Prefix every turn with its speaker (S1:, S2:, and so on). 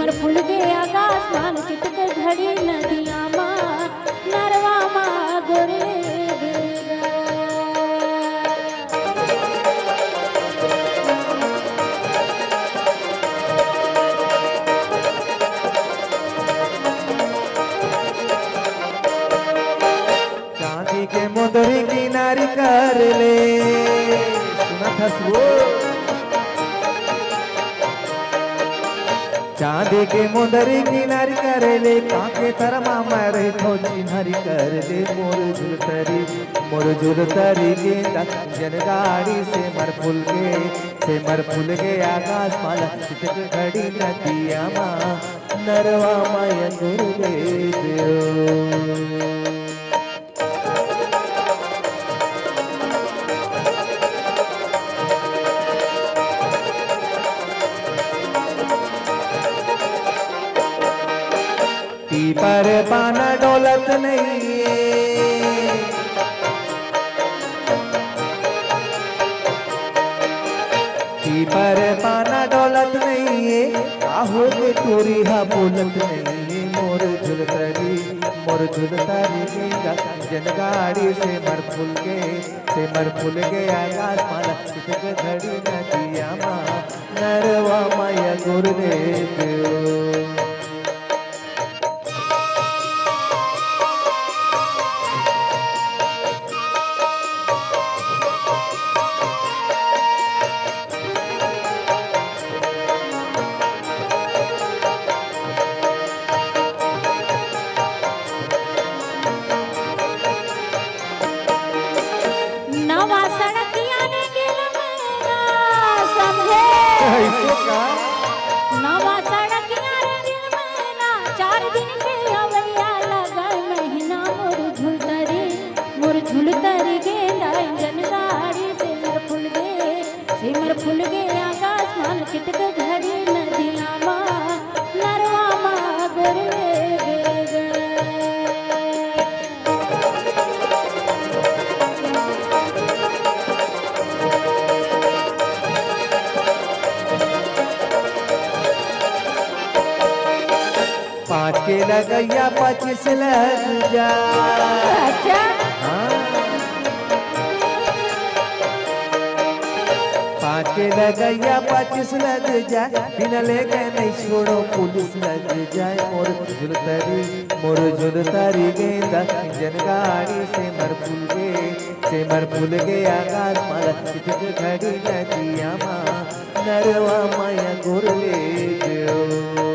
S1: सिमर फूल गे आकाशमान चितक घड़ी नदिया माँ नरवा माँ गोरे
S2: चांदी के मुंदरी किनारी कर ले सुना था वो चांदी के मुंदरी किनारी कर ले काके तरमा मरे तो चिन्हरी कर ले मोर झुलतरी के जन गाड़ी से मर फूल के आकाश माला चितक घड़ी नदिया माँ नरवा माया गुरुदेव पर पाना डोलत नहीं पर पाना डोलत नहीं है आहो के टोरी हा बोलत नहीं मोर झुलतरी जन गाड़ी से मर फूल के आकाश माला चितक घड़ी नदिया माँ नरवा माया गुरुदेव
S1: नवा सड़किया रे दिल में ना 4 दिन के अवैया लगा महीना मोर झुलतरी गेंदा जन गाड़ी सिमर फूल गे आकाशमान चितक घड़ी नदिया माँ नरवा माँ गोरे
S2: पाँच के लगैया 25 लग जा
S1: अच्छा
S2: पाँच के लगैया 25 लग जा बिना लेके नहीं छोड़ो पुलिस लग जाए मोर झुलतरी गेंदा जन गाड़ी से मर फूल के आकाश माला चितक घड़ी नदिया माँ नरवा माया गुरुदेव